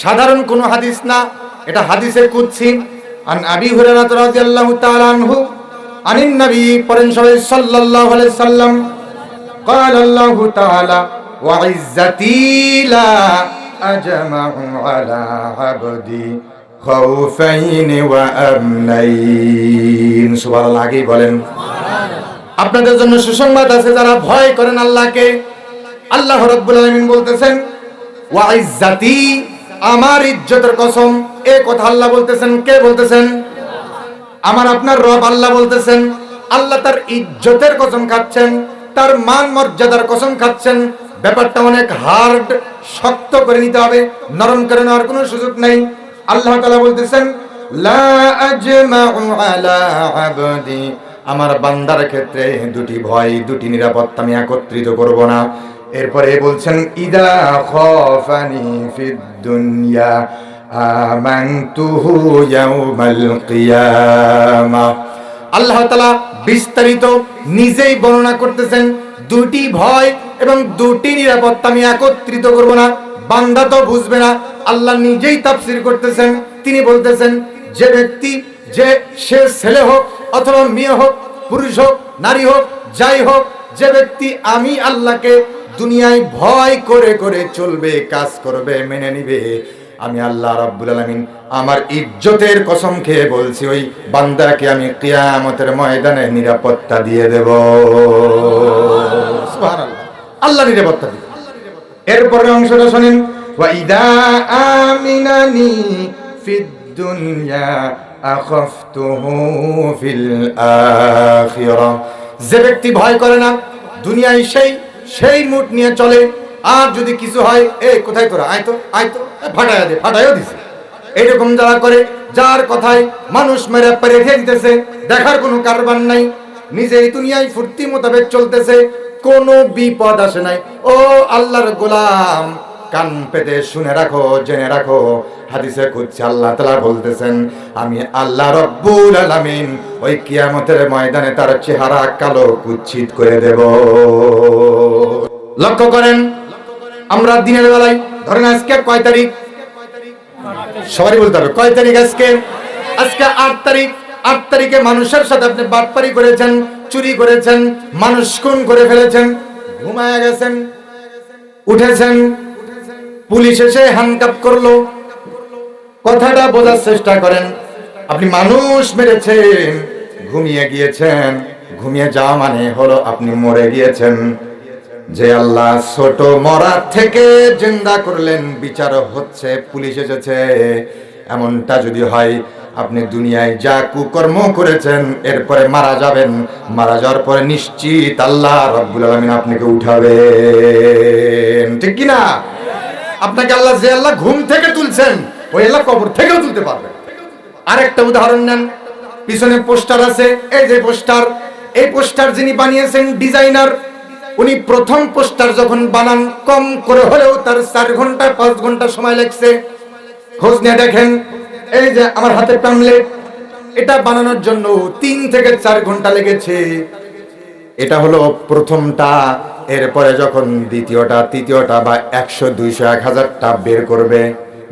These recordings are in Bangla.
সাধারণ কোনো হাদিস না, এটা হাদিসে কুদসি। আন আবি হুরায়রা রাদিয়াল্লাহু তাআলা আনহু আনিন নবী পড়েন সবাই সাল্লাল্লাহু আলাইহি সাল্লাম قال الله تعالى وعزتي لا أجمع على عبدي خوفين وأمنين সুবহানাল্লাহ। আগেই বলেন আপনাদের জন্য সুসংবাদ আছে যারা ভয় করেন আল্লাহকে। আল্লাহ রাব্বুল আলামিন বলতেছেন ওয়াইজ্জাতি, আমার ইজ্জতের কসম। এই কথা আল্লাহ বলতেছেন। কে বলতেছেন? আমার আপনার রব আল্লাহ বলতেছেন। আল্লাহ তার ইজ্জতের কসম খাচ্ছেন, তার মান মর্যাদার কসম খাচ্ছেন। ব্যাপারটা অনেক হার্ড, শক্ত করে নিতে হবে, নরম করে নেওয়ার কোনো সুযোগ নেই। আল্লাহ তাআলা বলতেছেন লা আজমাউ আলা আবদি, আমার বান্দার ক্ষেত্রে দুটি ভয়, দুটি নিরাপত্তা আমি একত্রিত করব না। এরপরে বলছেন ইদা খাফানি ফিদ দুনিয়া আমানতুহু ইয়াউমাল কিয়ামাহ। আল্লাহ তাআলা বিস্তারিত নিজেই বর্ণনা করতেছেন দুটি ভয় এবং দুটি নিরাপত্তা আমি একত্রিত করব না। বান্দা তো বুঝবে না, আল্লাহ নিজেই তাফসীর করতেছেন। তিনি বলতেছেন যে ব্যক্তি, যে সে ছেলে হোক অথবা মেয়ে হোক, পুরুষ হোক নারী হোক, যাই হোক, যে ব্যক্তি আমি আল্লাহকে দুনিয়ায় ভয় করে করে চলবে, কাজ করবে, মেনে নিবে, আমি আল্লাহ রাব্বুল আলামিন আমার ইজ্জতের কসম খেয়ে বলছি ওই বান্দাকে আমি কিয়ামতের ময়দানে নিরাপত্তা দিয়ে দেব। সুবহানাল্লাহ, আল্লাহ নিরাপত্তা দিবে। এরপরে অংশটা শুনেন ওয়া ইদা আমিনানি ফিদ দুনিয়া আখাফতুহু ফিল আখিরাহ। যে ব্যক্তি ভয় করে না দুনিয়ায়, সেই মুড নিয়ে চলে। আর যদি কিছু হয়, এই কোথায় তোরা, আয় তো ফাটাইয়া দে, ফাটাইও দিছে। এইরকম যারা করে, যার কথায় মানুষ মেরে রেখে দিতেছে, দেখার কোনো কারবার নাই, নিজেই দুনিয়ায় ফুর্তি মোতাবেক চলতেছে, কোনো বিপদ আসে নাই। ও আল্লাহর গোলাম, কান পেতে শুনে রাখো, জেনে রাখো, হাদিসে কুদসি আল্লাহ তাআলা বলতেছেন আমি আল্লাহ রাব্বুল আলামিন ওই কিয়ামতের ময়দানে তার চেহারা কালো কুচ্ছিত করে দেব। লক্ষ্য করেন, আমরা দিনের বেলায় ধরেন আজকে কয় তারিখ, সবাই বলতে হবে কয় তারিখ আজকে। আজকে 8 তারিখ। 8 তারিখে মানুষের সাথে আপনি বাটপারি করেছেন, চুরি করেছেন, মানুষ খুন করে ফেলেছেন, ঘুমায়া গেছেন, উঠেছেন, পুলিশ এসে হ্যান্ডকাপ করলো। কথাটা বোঝার চেষ্টা করেন, আপনি মানুষ মেরেছেন, ঘুমিয়ে গিয়েছেন। ঘুমিয়ে যাওয়া মানে হলো আপনি মরে গিয়েছেন। যে আল্লাহ ছোট মরার থেকে জিন্দা করলেন, বিচার হচ্ছে, পুলিশ এসেছে, এমনটা যদি হয়, আপনি দুনিয়ায় যা কুকর্ম করেছেন এরপরে মারা যাবেন, মারা যাওয়ার পরে নিশ্চিত আল্লাহ রাব্বুল আলামিন আপনাকে উঠাবেন, ঠিক কি না? আপনাকে আল্লাহ, যে আল্লাহ ঘুম থেকে তুলছেন, ওই আল্লাহ কবর থেকেও তুলতে পারবেন। আরেকটা উদাহরণ নেন, পিছনে পোস্টার আছে, এই যে পোস্টার, এই পোস্টার যিনি বানিয়েছেন ডিজাইনার, উনি প্রথম পোস্টার যখন বানান কম করে হলেও তার 4 ঘন্টা 5 ঘন্টা সময় লাগছে। খোঁজ নিয়ে দেখেন, এই যে আমার হাতে প্যামলেট, এটা বানানোর জন্য 3 থেকে 4 ঘন্টা লেগেছে। এটা হলো প্রথমটা। এরপরে যখন দ্বিতীয়টা, তৃতীয়টা বা 100, 200, 1000টা বের করবে,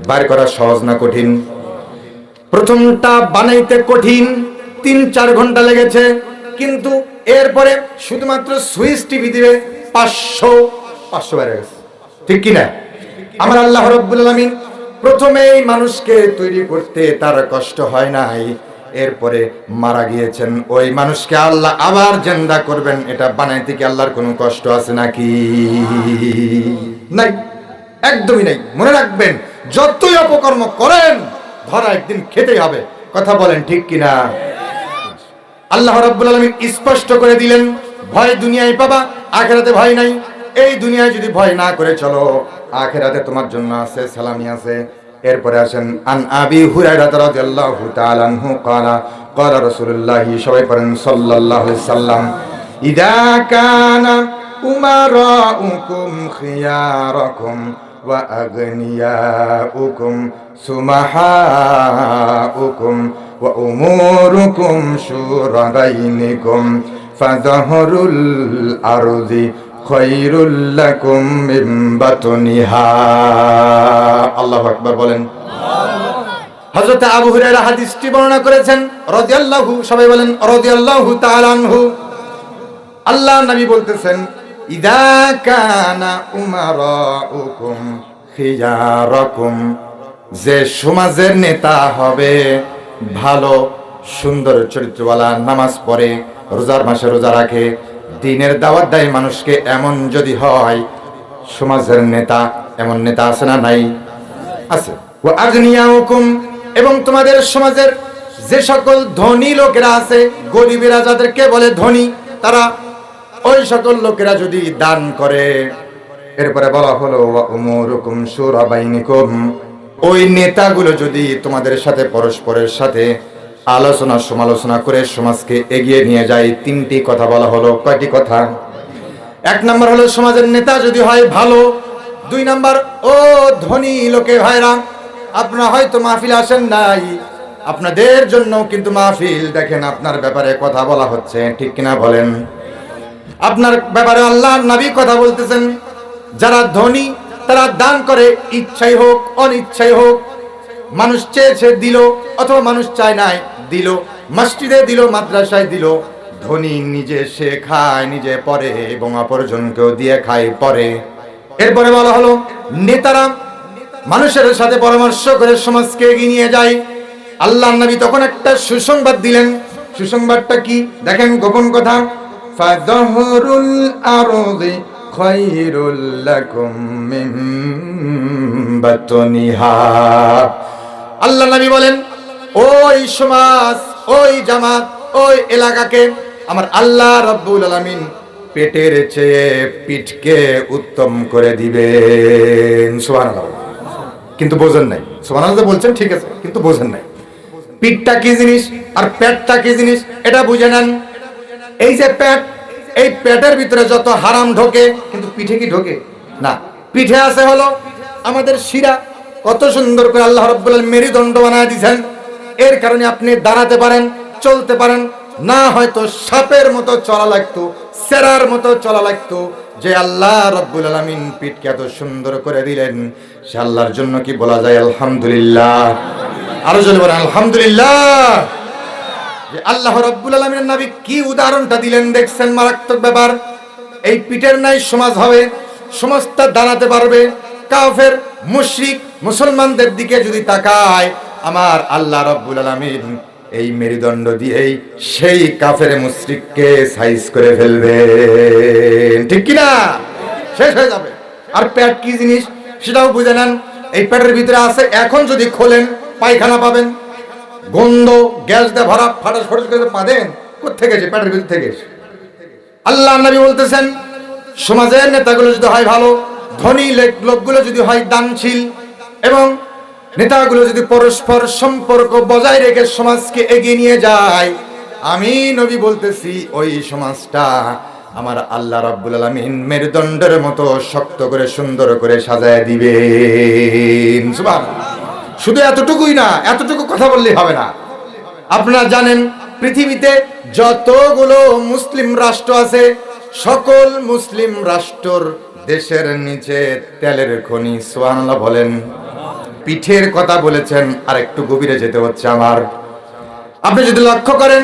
বার করা সহজ না কঠিন? প্রথমটা বানাইতে কঠিন, 3-4 ঘন্টা লেগেছে, কিন্তু এরপরে শুধুমাত্র সুইচ টিভি দিবে 500 বেড়ে গেছে, ঠিক কিনা? আমার আল্লাহ রাব্বুল আলামিন প্রথমেই মানুষকে তৈরি করতে তার কষ্ট হয় নাই, এরপরে মারা গিয়েছেন, ওই মানুষকে আল্লাহ আবার জিন্দা করবেন, এটা বানাইতে কি আল্লাহর কোনো কষ্ট আছে নাকি? নাই, একদমই নাই। মনে রাখবেন, যতই অপকর্ম করেন ধরা একদিন খেতেই হবে। কথা বলেন ঠিক কিনা? আল্লাহ রাব্বুল আলামিন স্পষ্ট করে দিলেন, ভয় দুনিয়ায় পাবা, আখিরাতে ভয় নাই। এই দুনিয়ায় যদি ভয় না করে চলো, আখিরাতে তোমার জন্য আছে, সালামি আছে। এরপরে আসেন আন আবি হুরায়রা রাদিয়াল্লাহু তাআলা আনহু ক্বালা ক্বালা রাসূলুল্লাহি সবাই পড়েন সাল্লাল্লাহু আলাইহি সাল্লাম ইদা কানা উমারাউকুম খিয়ারাকুম ওয়া আগনিয়াউকুম সুমাহাউকুম ওয়া উমুরুকুম শুরা বাইনিকুম ফাযহরুল আরদি খায়রুল লাকুম মিন বাতনিহা। আল্লাহু আকবার বলেন। হযরত আবু হুরায়রা হাদিসটি বর্ণনা করেছেন রাদিয়াল্লাহু, সবাই বলেন রাদিয়াল্লাহু তাআলা আনহু। আল্লাহর নবী বলতেছেন, ইদা কানা উমারাউকুম খিয়ারাকুম, যে সমাজের নেতা হবে ভালো সুন্দর চরিত্রওয়ালা, নামাজ পড়ে, রোজার মাসে রোজা রাখে, দ্বীনের দাওয়াত দেয় মানুষকে, এমন যদি হয় সমাজের নেতা। এমন নেতা আছে না নাই? আছে। ওয়া আগনিয়াউকুম, এবং তোমাদের সমাজের যে সকল ধনী লোকেরা আছে, গরিবেরা যাদেরকে বলে ধনী, তারা ওই সকল লোকেরা যদি দান করে। এরপরে বলা হলো ওয়া উমুরুকুম শুরা বাইনিকুম, ওই নেতাগুলো যদি তোমাদের সাথে পরস্পরের সাথে আলোচনা সমালোচনা করে সমাজকে এগিয়ে নিয়ে যায়। তিনটি কথা বলা হলো। কয়টি কথা? এক নাম্বার হলো সমাজের নেতা যদি হয় ভালো। দুই নাম্বার, ও ধনী লোকে ভাইরা, আপনারা হয়তো মাহফিলে আসেন নাই, আপনাদের জন্য কিন্তু মাহফিল, দেখেন আপনার ব্যাপারে কথা বলা হচ্ছে, ঠিক কিনা বলেন? আপনার ব্যাপারে আল্লাহর নবী কথা বলতেছেন। যারা ধনী তারা দান করে, ইচ্ছাই হোক অনিচ্ছাই হোক। মানুষ চেয়েছে দিল, অথবা মানুষ চায় নাই দিল, মসজিদে দিল, মাদ্রাসায় দিল। ধনী নিজে সে খায়, নিজে পড়ে, এবং অপরজনকেও দিয়ে খায়, পড়ে। এরপরে বলা হলো নেতারা মানুষের সাথে পরামর্শ করে সমাজকে এগিয়ে নিয়ে যায়। আল্লাহর নবী তখন একটা সুসংবাদ দিলেন। সুসংবাদটা কি? দেখেন, গোপন কথা। ফাযহুরুল আরদি খায়রুল লাকুম মিন বাতনিহা। আল্লাহর নবী বলেন, ওই সমাজ, ওই জামাত, ওই এলাকাকে আমার আল্লাহ রাব্বুল আলামিন পেটের চেয়ে পিঠকে উত্তম করে দিবেন। সুবহানাল্লাহ। কিন্তু বোঝেন নাই। সুবহানাল্লাহ বলছেন ঠিক আছে, কিন্তু বোঝেন নাই পিঠটা কি জিনিস আর পেটটা কি জিনিস, এটা বুঝে নেন। এই যে পেট, এই পেটের ভিতরে যত হারাম ঢোকে, কিন্তু পিঠে কি ঢোকে না। পিঠে আছে হলো আমাদের শিরা, কত সুন্দর করে আল্লাহ রাব্বুল আলামিন মেরুদণ্ড বানায় দিয়েছেন। এর কারণে আপনি দাঁড়াতে পারেন, চলতে পারেন। না হয়তো সাপের মতো চলা লাগতো, সেরার মতো চলা লাগতো। যে আল্লাহ রাব্বুল আলামিন পিঠকে এত সুন্দর করে দিলেন, সে আল্লাহর জন্য কি বলা যায় আলহামদুলিল্লাহ? আরো জোরে বলেন আলহামদুলিল্লাহ। যে আল্লাহ রাব্বুল আলামিনের নবী কি উদাহরণটা দিলেন দেখছেন, মারাত্মক ব্যাপার। এই পিঠের নাই সমাজ হবে, সমাজটা দাঁড়াতে পারবে। কাফের মুশরিক মুসলমানদের দিকে যদি তাকায়, আমার আল্লাহ রাব্বুল আলামিন এই মেরুদণ্ড দিয়েই সেই কাফের মুশরিককে সাইজ করে ফেলবে, ঠিক কি না? শেষ হয়ে যাবে। আর পেট কি জিনিস সেটাও বুঝে নেন। এই পেটের ভিতরে আছে, এখন যদি খোলেন পায়খানা পাবেন, গন্ধ, গ্যাস দিয়ে ভরা, ফাটাস ফাটাস করে পাবেন। কোত্থেকে এসে? পেটের ভিতর থেকে। আল্লাহ নবী বলতেছেন, সমাজের নেতাগুলো যদি হয় ভালো, ধনী লোকগুলো যদি হয় দানশীল, এবং নেতাগুলো যদি পরস্পর সম্পর্ক বজায় রেখে সমাজকে এগিয়ে নিয়ে যায়, আমি নবী বলতেছি ওই সমাজটা আমার আল্লাহ রাব্বুল আলামিন মেরুদণ্ডের মতো শক্ত করে সুন্দর করে সাজায় দিবেন। সুবহানাল্লাহ। শুধু এতটুকুই না, এতটুকু কথা বললেই হবে না। আপনারা জানেন পৃথিবীতে যতগুলো মুসলিম রাষ্ট্র আছে, সকল মুসলিম রাষ্ট্রর দেশের নিচে তেলের খনি। সুবহানাল্লাহ বলেন। পিঠের কথা বলেছেন, আর একটু গভীরে যেতে হচ্ছে আমার। আপনি যদি লক্ষ্য করেন,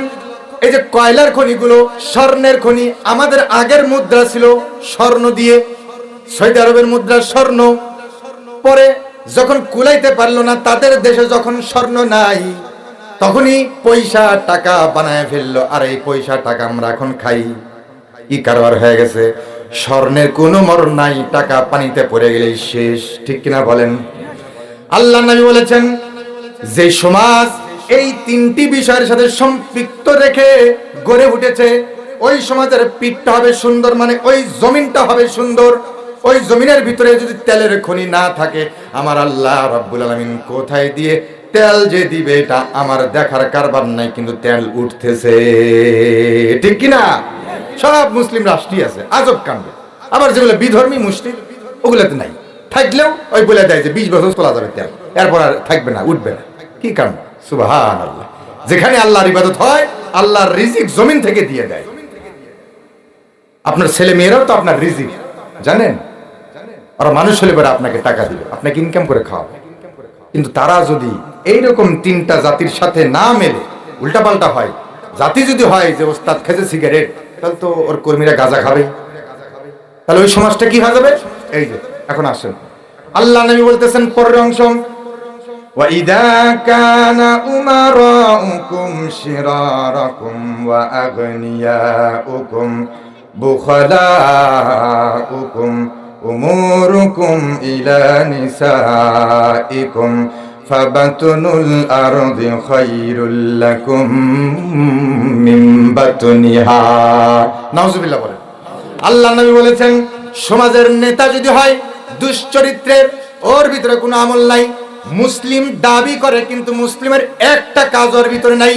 এই যে কয়লার খনিগুলো, স্বর্ণের খনি, আমাদের আগের মুদ্রা ছিল স্বর্ণ দিয়ে, সৌদি আরবের মুদ্রা স্বর্ণ। পরে যখন কুলাইতে পারলো না, তাদের দেশে যখন স্বর্ণ নাই, তখনই পয়সা টাকা বানায় ফেললো। আর এই পয়সা টাকা আমরা এখন খাই। কি কারবার হয়ে গেছে? স্বর্ণের কোনো মরণ নাই, টাকা পানিতে পড়ে গেলেই শেষ, ঠিক কিনা বলেন? আল্লাহ নবী বলেছেন, যে সমাজ এই তিনটি বিষয়ের সাথে সম্পৃক্ত রেখে গড়ে উঠেছে, ওই সমাজের পিঠটা হবে সুন্দর, মানে ওই জমিনটা হবে সুন্দর। ওই জমিনের ভিতরে যদি তেলের খনি না থাকে, আমার আল্লাহ রাব্বুল আলামিন কোথায় দিয়ে তেল যে দিবে এটা আমার দেখার কারবার নাই, কিন্তু তেল উঠতেছে, ঠিক কিনা? সব মুসলিম রাষ্ট্রই আছে, আজব কাণ্ড। আবার যেগুলো বিধর্মী মুসলিম, ওগুলোতে নাই। থাকলেও ওই বলে দেয় যে 20 বছর চলা যাবে তেল, এরপর আর থাকবে না, উঠবে না। কি কারণ? সুবহানাল্লাহ। যেখানে আল্লাহর ইবাদত হয়, আল্লাহর রিজিক জমিন থেকে দিয়ে দেয়। আপনার ছেলে মেয়েরাও তো আপনার রিজিক। জানেন? ওরা মানুষ হলে পরে আপনাকে টাকা দিবে, আপনাকে ইনকাম করে খাওয়াবে। কিন্তু তারা যদি এইরকম তিনটা জাতির সাথে না মেলে, উল্টাপাল্টা হয়, জাতি যদি হয় যে ওস্তাদ খেয়েছে সিগারেট, তাহলে তো ওর কর্মীরা গাঁজা খাবে, তাহলে ওই সমাজটা কি হয়ে যাবে? এই যে এখন আসেন, আল্লাহ নবী বলতেছেন পরের অংশ, وَإِذَا كَانَ أُمَرَاؤُكُمْ شِرَارَكُمْ وَأَغْنِيَاؤُكُمْ بُخَلَاؤُكُمْ أُمُورُكُمْ إِلَى نِسَائِكُمْ فَبَطْنُ الْأَرْضِ خَيْرٌ لَكُمْ مِنْ بَطْنِهَا। নাউজুবিল্লাহ বলেন। আল্লাহ নবী বলেছেন সমাজের নেতা যদি হয় দুশ্চরিত্রের, ওর ভিতরে কোনো আমল নাই, মুসলিম দাবি করে কিন্তু মুসলিমের একটা কাজ ওর ভিতরে নাই।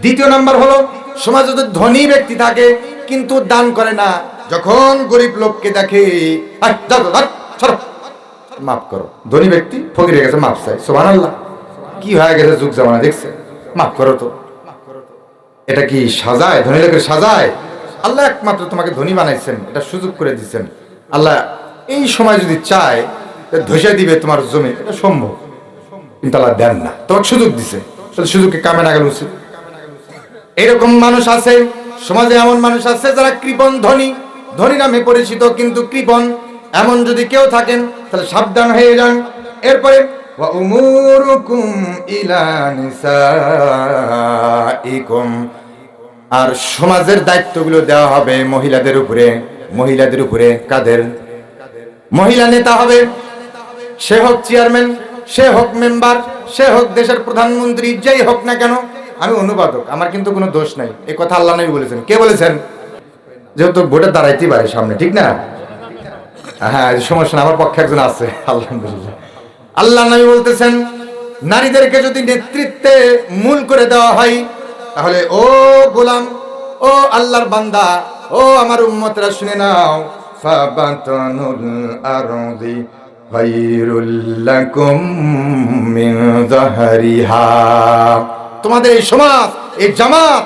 দ্বিতীয় নাম্বার হলো সমাজে যদি ধনী ব্যক্তি থাকে কিন্তু দান করে না, যখন গরিব লোককে দেখে মাফ করো, ধনী ব্যক্তি ফকির হয়ে গেছে মাফ চাই, সুবহানাল্লাহ, কি হয়ে গেছে যুগ জামানা দেখছে, মাফ করো তো। এটা কি সাজায়? ধনী লোকের সাজায়? আল্লাহ একমাত্র তোমাকে ধনী বানাইছেন, এটা সুযোগ করে দিচ্ছেন। আল্লাহ এই সময় যদি চায় ধসে দিবে তোমার জমি, এটা সম্ভব, কিন্তু আল্লাহ দেন না, তোমাকে সুযোগ দিছে, সুযোগকে কামে না গেল উচিত। এরকম মানুষ আছে সমাজে, এমন মানুষ আছে যারা কৃপণ ধনী, ধনী নামে পরিচিত কিন্তু কৃপণ। এমন যদি কেউ থাকেন তাহলে সাবধান হয়ে যান। এরপরে ওয়া উমুরুকুম ইলা নিসাইকুম, আর সমাজের দায়িত্বগুলো দেওয়া হবে মহিলাদের উপরে। মহিলাদের উপরে কাদের? মহিলা নেতা হবে, সে হোক চেয়ারম্যান, সে হোক মেম্বার, সে হোক দেশের প্রধানমন্ত্রী, যেই হোক না কেন। আমি অনুবাদক, আমার কিন্তু কোনো দোষ নাই, এই কথা আল্লাহ নবী বলেছেন। কে বলেছেন? যেহেতু ভোটে দাঁড়াইতেই পারে সামনে, ঠিক না? হ্যাঁ, সমস্যা না, আমার পক্ষে একজন আছে, আলহামদুলিল্লাহ। আল্লাহ নবী বলতেছেন নারীদেরকে যদি নেতৃত্বে মূল করে দেওয়া হয়, তাহলে ও গোলাম, ও আল্লাহর বান্দা, ও আমার উম্মতরা শুনে নাও, ফাবাতানুল আরদি খায়রুল লাকুম মিন যাহরিহা। তোমাদের এই সমাজ, এই জামাত,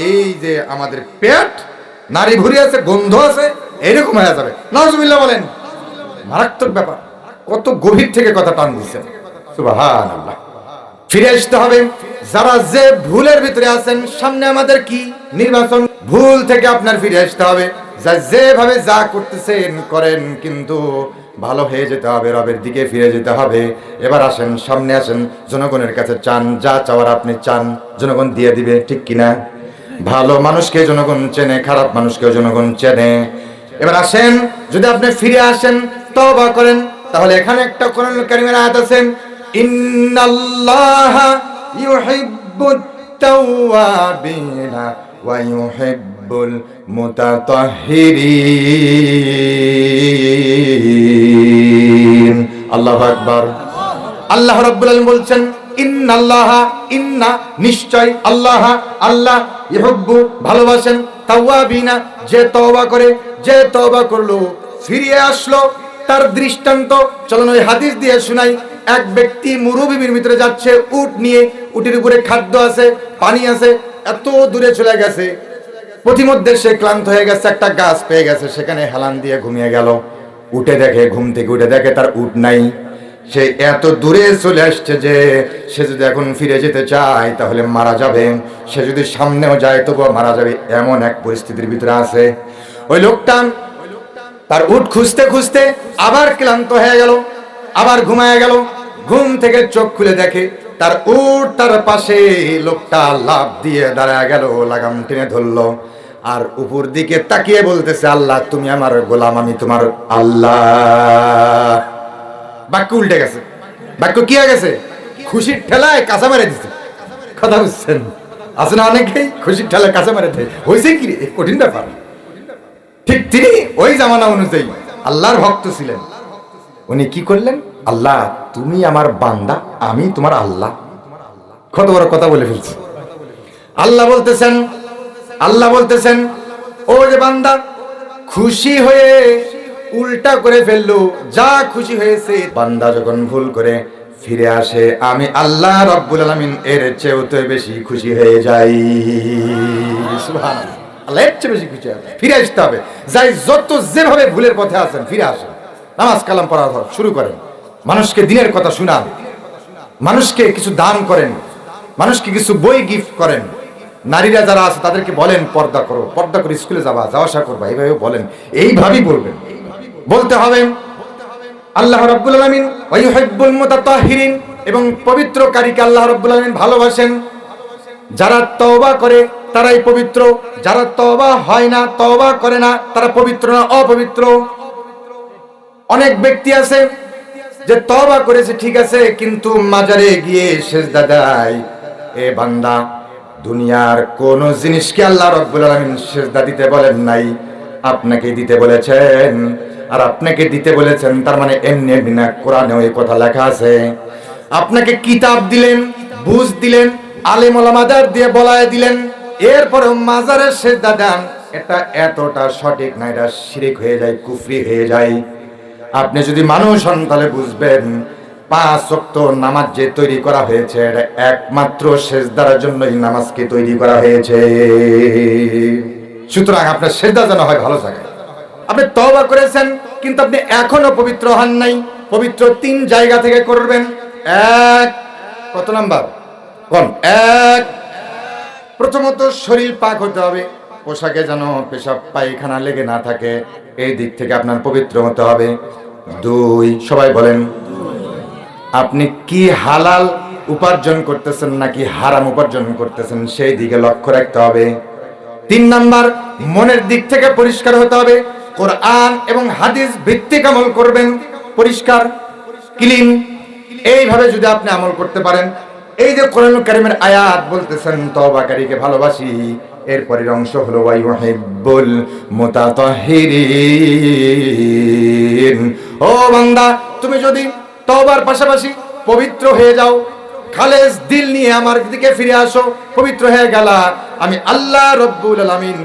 এই যে আমাদের পেট নারী ভুঁড়ি আছে, গন্ধ আছে, এরকম হয়ে যাবে। নাউজুবিল্লাহ বলেন। মারাত্মক ব্যাপার, কত গভীর থেকে কথা টান দিচ্ছেন, সুবহানাল্লাহ। ফিরে আসতে হবে, যারা যে ভুলের ভিতরে আছেন, সামনে আমাদের কি নির্বাচন, ভুল থেকে আপনার ফিরে আসতে হবে। যা যেভাবে যা করতেছেন করেন, কিন্তু ভালো হয়ে যেতে হবে, রবের দিকে ফিরে যেতে হবে। এবার আসেন, সামনে আসেন, জনগণের কাছে চান, যা চাওয়ার আপনি চান, জনগণ দিয়ে দিবে, ঠিক কিনা? ভালো মানুষকে জনগণ চেনে, খারাপ মানুষকেও জনগণ চেনে। এবার আসেন, যদি আপনি ফিরে আসেন, তওবা করেন, তাহলে এখানে একটা কোরআনুল কারীমের আয়াত আছে, ইন্নাল্লাহা ইউহিব্বুত তাওয়াবিনা ওয়া ইউহিব্বুল মুতাতাহহিরিন। আল্লাহু আকবার। আল্লাহ রাব্বুল আলামিন বলছেন ইন্নাল্লাহা, ইন্না নিশ্চয়, আল্লাহা আল্লাহ, ইউহিব্বু ভালোবাসেন, তাওয়াবিনা যে তওবা করে, যে তওবা করলো ফিরে আসলো, তার দৃষ্টান্ত চলুন ওই হাদিস দিয়ে শোনাই। এক ব্যক্তি মরুভূমির ভিতরে যাচ্ছে উট নিয়ে, উটের উপরে খাদ্য আছে, পানি আছে, এত দূরে চলে গেছে, পথিমধ্যে সে ক্লান্ত হয়ে গেছে, একটা গাছ পেয়ে গেছে, সেখানে হেলান দিয়ে ঘুমিয়ে গেল। উঠে দেখে, ঘুম থেকে উঠে দেখে তার উট নাই। সে এত দূরে চলে আসছে যে সে যদি এখন ফিরে যেতে চায় তাহলে মারা যাবে, সে যদি সামনেও যায় তবুও মারা যাবে, এমন এক পরিস্থিতির ভিতরে আছে। ওই লোকটা তার উট খুঁজতে খুঁজতে আবার ক্লান্ত হয়ে গেল, আবার ঘুমায় গেল। ঘুম থেকে চোখ খুলে দেখে তার উট তার পাশে, লোকটা লাফ দিয়ে দাঁড়ায় গেল, লাগাম টেনে ধরলো, আর উপর দিকে তাকিয়ে বলতেছে, আল্লাহ তুমি আমার গোলাম, আমি তোমার আল্লাহ। বাক্য উল্টে গেছে, বাক্য কি হয়ে গেছে? খুশির ঠেলায় কাঁচা মেরে দিচ্ছে। কথা বুঝছেন? আছে না অনেকেই খুশির ঠেলায় কাঁচা মেরে দেয়, হয়েছে কি রে, কঠিন ব্যাপার। ঠিক তিনি ওই জামানা অনুযায়ী আল্লাহর ভক্ত ছিলেন। উনি কি করলেন? আল্লাহ তুমি আমার বান্দা, আমি তোমার আল্লাহ। কত বড় কথা বলে ফেলছি। আল্লাহ বলতেছেন, আল্লাহ বলতেছেন ও যে বান্দা, খুশি হয়ে উল্টা করে ফেললো, যা খুশি হয়েছে। বান্দা যখন ভুল করে ফিরে আসে, আমি আল্লাহ রাব্বুল আলামিন এর চেয়েও তো বেশি খুশি হয়ে যাই। সুবহানাল্লাহ। আল্লাহ এর চেয়ে বেশি খুশি হবে। ফিরে আসতে হবে। যাই যত যেভাবে ভুলের পথে আছেন ফিরে আসেন, নামাজ কালাম পড়া শুরু করেন, মানুষকে দিনের কথা শুনান, মানুষকে কিছু দান করেন, মানুষকে কিছু বই গিফট করেন। নারীরা যারা আছে তাদেরকে বলেন পর্দা করো, পর্দা করে স্কুলে যাওয়া আসা করবা, এইভাবে বলেন, এইভাবেই বলবেন, বলতে হবে। আল্লাহ রাব্বুল আলামিন ওয়া ইউহিব্বুল মুতাতাহহিরিন, এবং পবিত্রকারীকে আল্লাহ রাব্বুল আলামিন ভালোবাসেন। যারা তওবা করে তারাই পবিত্র, যারা তওবা হয় না, তওবা করে না, তারা পবিত্র না, অপবিত্র। অনেক ব্যক্তি আছে যে তওবা করেছে ঠিক আছে, কিন্তু মাজারে গিয়ে সিজদা দেয়। এ বান্দা, দুনিয়ার কোন জিনিসকে আল্লাহ রাব্বুল আলামিন সিজদা দিতে বলেন নাই, আপনাকে দিতে বলেছেন। আর আপনাকে দিতে বলেছেন তার মানে এমনি এমনি না, কোরআনে ওই কথা লেখা আছে। আপনাকে কিতাব দিলেন, বুঝ দিলেন, আলেম ওলামাদের দিয়ে বলায় দিলেন, এরপরে মাজারে সিজদা দেন, এটা এতটা সঠিক না, এটা শিরক হয়ে যায়, কুফরি হয়ে যায়। আপনি যদি মানুষ হন তাহলে বুঝবেন 5 ওয়াক্ত নামাজ যে তৈরি করা হয়েছে এটা একমাত্র সিজদার জন্যই নামাজকে তৈরি করা হয়েছে। সুতরাং আপনার সিজদা যেন হয় ভালো জায়গায়। আপনি তওবা করেছেন কিন্তু আপনি এখনো পবিত্র হন নাই। পবিত্র 3 জায়গা থেকে করবেন। এক, কত নাম্বার কোন? এক, প্রথমত শরীর পাক হতে হবে, পোশাকে যেন পেশাব পায়খানা লেগে না থাকে, এই দিক থেকে আপনার পবিত্র হতে হবে। 2, সবাই বলেন, আপনি কি হালাল উপার্জন করতেছেন নাকি হারাম উপার্জন করতেছেন সেই দিকে লক্ষ্য রাখতে হবে। 3 নাম্বার, মনের দিক থেকে পরিষ্কার হতে হবে, কোরআন এবং হাদিস ভিত্তিক আমল করবেন, পরিষ্কার ক্লিন। এইভাবে যদি আপনি আমল করতে পারেন, এই যে কোরআনুল কারীমের আয়াত বলতেছেন তওবাকারীকে ভালোবাসি, এরপরের অংশ হলো ওয়া ইউহিব্বুল মুতাতাহহিরিন। ও বান্দা, তুমি যদি তওবার পাশাপাশি পবিত্র হয়ে যাও, খালেস দিল নিয়ে আমার দিকে ফিরে আসো, পবিত্র হয়ে গেলা, আমি আল্লাহ রাব্বুল আলামিন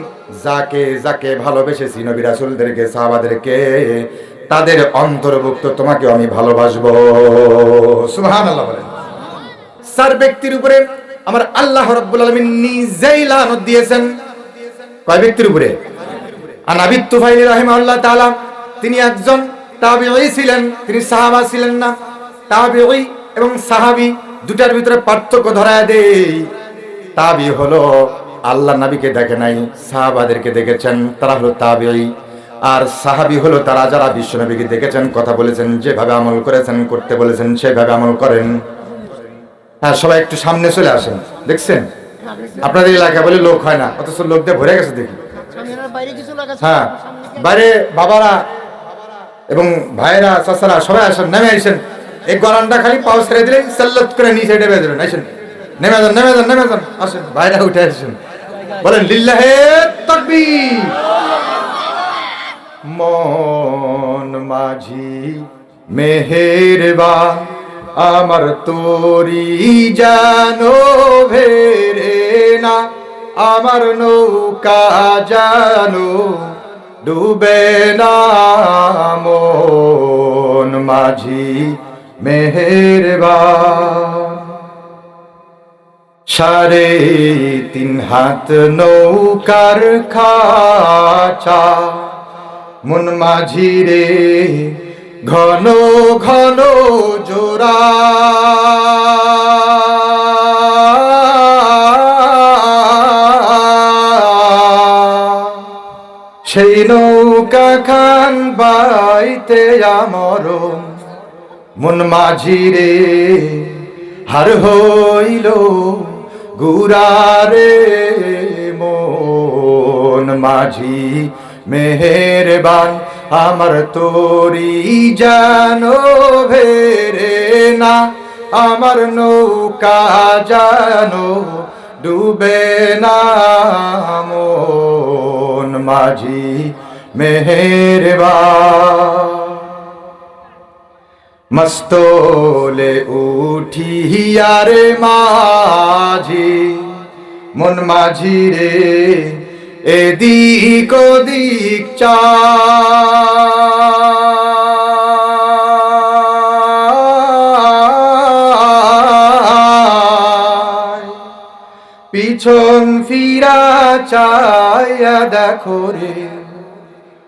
যাকে যাকে ভালোবেসেছি, নবী রাসূলদেরকে, সাহাবাদেরকে, তাদের অন্তর্ভুক্ত তোমাকে আমি ভালোবাসবো। সুবহানাল্লাহ বলেন। 4 ব্যক্তির উপরে আমার আল্লাহ রাব্বুল আলামিন নিজেই লানত দিয়েছেন। কয় ব্যক্তির উপরে? আনাবি তুফাইলি রাহিমাহুল্লাহ তাআলা, তিনি একজন তাবিঈ ছিলেন, তিনি সাহাবা ছিলেন না। তাবিঈ এবং সাহাবী দুটার ভিতরে পার্থক্য ধরায় দেই। তাবি হলো আল্লাহ নবীকে দেখে নাই, সাহাবাদেরকে দেখেছেন, তারা হলো তাবিঈ। আর সাহাবী হলো তারা যারা বিশ্ব নবীকে দেখেছেন, কথা বলেছেন, যেভাবে আমল করেছেন, করতে বলেছেন সেভাবে আমল করেন। হ্যাঁ, সবাই একটু সামনে চলে আসেন। দেখছেন আপনাদের এলাকায় বলে লোক হয় না, অথচ লোক দিয়ে ভরে গেছে দেখি। হ্যাঁ, বাইরে বাবারা এবং ভাইরা, চাচারা সবাই আসেন, নেমে আসেন। এই গরানটা খালি পাও ছেড়ে দিলেন, সাল্লাত করে নিচে ডেবে দেবেন। আসেন, নেমে যান, নেমে যান, নেমে যান, আসেন, ভাইরা উঠে আসেন, বলেন লিল্লাহে তাকবীর। মন মাঝি মেহেরবান, আমার তোরি জানো ভেরে না, আমার নৌকা জানো ডুবে না। মন মাঝি মেহেরবান, 3.5 হাত নৌকার খাঁচা, মন মাঝি রে ঘন ঘন জোড়া। সেই নৌকা খান বাইতে আমর, মন মাঝি রে হার হইল গুরারে। মন মাঝি মেহেরবান, আমার তোরি জানো ভেরে না, আমার নৌকা জানো ডুবে না। মন মাঝি মেহেরবান, মস্তলে উঠিয়ারে মাঝি, মন মাঝি রে এদিক ওদিক চায়, পিছন ফিরা চাইয়া দেখো রে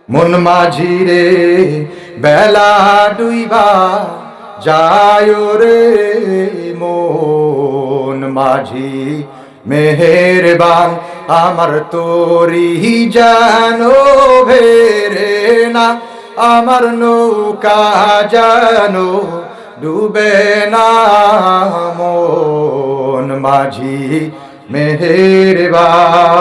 মন মাঝি রে বেলা ডুইবা যায় রে মন মাঝি মেহেরবান আমার তোরি জানো ভেরে না আমার নৌকা জানো ডুবে না মন মাঝি মেহেরবান।